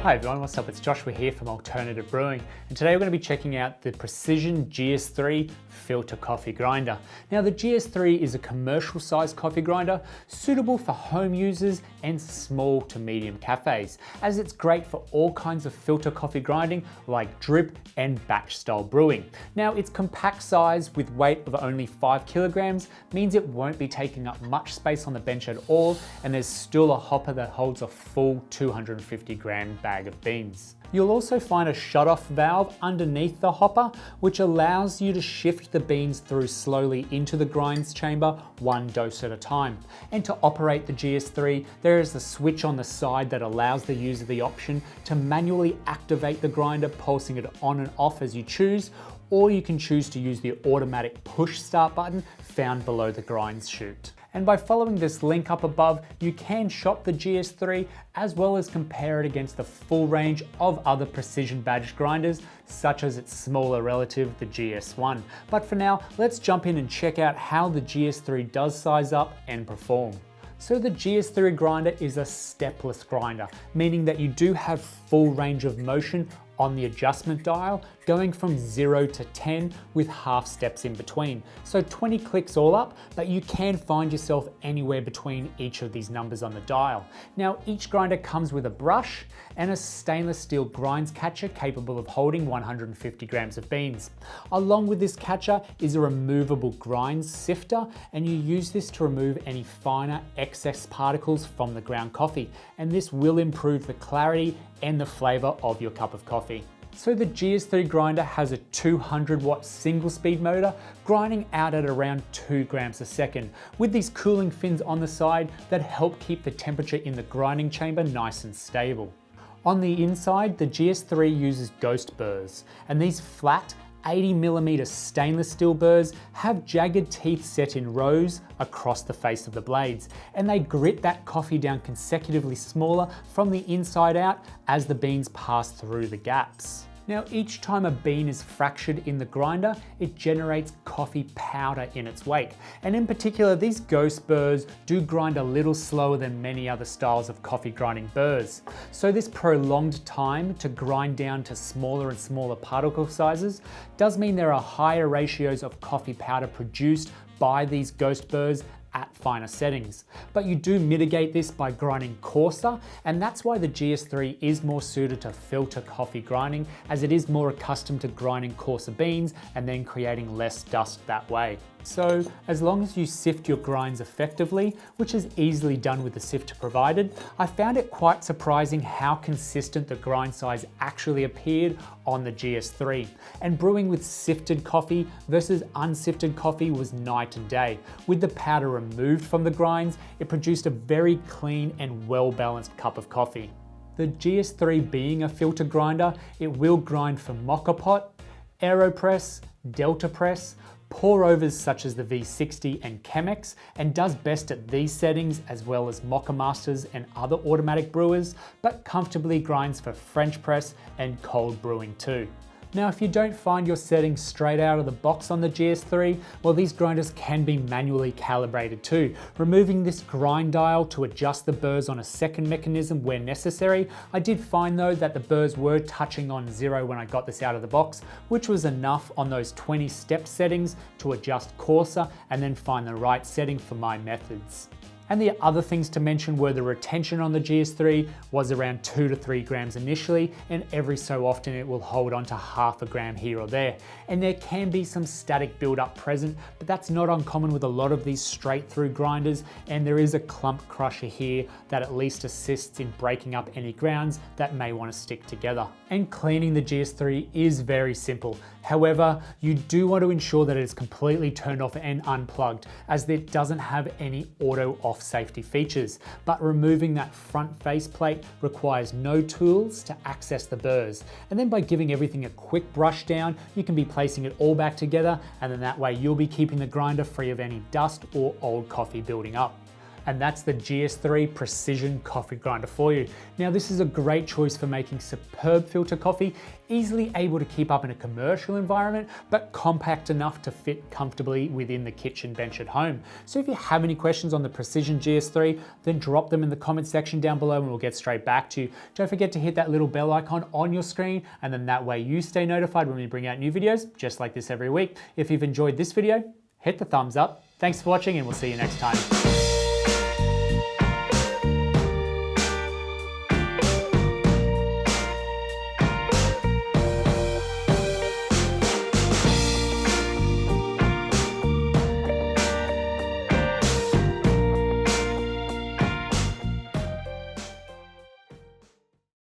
Hi everyone, what's up? It's Joshua here from Alternative Brewing, and today we're going to be checking out the Precision GS3 filter coffee grinder. Now the GS3 is a commercial sized coffee grinder suitable for home users and small to medium cafes, as it's great for all kinds of filter coffee grinding like drip and batch style brewing. Now its compact size with weight of only 5 kilograms means it won't be taking up much space on the bench at all, and there's still a hopper that holds a full 250 gram bag of beans. You'll also find a shutoff valve underneath the hopper, which allows you to shift the beans through slowly into the grinds chamber, one dose at a time. And to operate the GS3, there is a switch on the side that allows the user the option to manually activate the grinder, pulsing it on and off as you choose, or you can choose to use the automatic push start button found below the grinds chute. And by following this link up above, you can shop the GS3 as well as compare it against the full range of other precision badge grinders, such as its smaller relative, the GS1. But for now, let's jump in and check out how the GS3 does size up and perform. So the GS3 grinder is a stepless grinder, meaning that you do have full range of motion on the adjustment dial, going from 0 to 10 with half steps in between. So 20 clicks all up, but you can find yourself anywhere between each of these numbers on the dial. Now each grinder comes with a brush and a stainless steel grinds catcher capable of holding 150 grams of beans. Along with this catcher is a removable grinds sifter, and you use this to remove any finer excess particles from the ground coffee, and this will improve the clarity and the flavour of your cup of coffee. So the GS3 grinder has a 200 watt single speed motor grinding out at around 2 grams a second, with these cooling fins on the side that help keep the temperature in the grinding chamber nice and stable. On the inside, the GS3 uses ghost burrs, and these flat 80mm stainless steel burrs have jagged teeth set in rows across the face of the blades, and they grit that coffee down consecutively smaller from the inside out as the beans pass through the gaps. Now each time a bean is fractured in the grinder, it generates coffee powder in its wake. And in particular, these ghost burrs do grind a little slower than many other styles of coffee grinding burrs. So this prolonged time to grind down to smaller and smaller particle sizes does mean there are higher ratios of coffee powder produced by these ghost burrs at finer settings. But you do mitigate this by grinding coarser, and that's why the GS3 is more suited to filter coffee grinding, as it is more accustomed to grinding coarser beans and then creating less dust that way. So as long as you sift your grinds effectively, which is easily done with the sifter provided, I found it quite surprising how consistent the grind size actually appeared on the GS3. And brewing with sifted coffee versus unsifted coffee was night and day. With the powder removed from the grinds, it produced a very clean and well-balanced cup of coffee. The GS3 being a filter grinder, it will grind for mocha pot, AeroPress, Delta Press, pour overs such as the V60 and Chemex, and does best at these settings as well as Mocha Masters and other automatic brewers, but comfortably grinds for French press and cold brewing too. Now if you don't find your settings straight out of the box on the GS3, well, these grinders can be manually calibrated too, removing this grind dial to adjust the burrs on a second mechanism where necessary. I did find though that the burrs were touching on 0 when I got this out of the box, which was enough on those 20 step settings to adjust coarser and then find the right setting for my methods. And the other things to mention were the retention on the GS3 was around 2 to 3 grams initially, and every so often it will hold on to half a gram here or there. And there can be some static buildup present, but that's not uncommon with a lot of these straight through grinders, and there is a clump crusher here that at least assists in breaking up any grounds that may want to stick together. And cleaning the GS3 is very simple. However, you do want to ensure that it is completely turned off and unplugged, as it doesn't have any auto off safety features, but removing that front faceplate requires no tools to access the burrs. And then by giving everything a quick brush down, you can be placing it all back together, and then that way you'll be keeping the grinder free of any dust or old coffee building up. and that's the GS3 Precision Coffee Grinder for you. Now this is a great choice for making superb filter coffee, easily able to keep up in a commercial environment, but compact enough to fit comfortably within the kitchen bench at home. So if you have any questions on the Precision GS3, then drop them in the comment section down below and we'll get straight back to you. Don't forget to hit that little bell icon on your screen, and then that way you stay notified when we bring out new videos just like this every week. If you've enjoyed this video, hit the thumbs up. Thanks for watching, and we'll see you next time.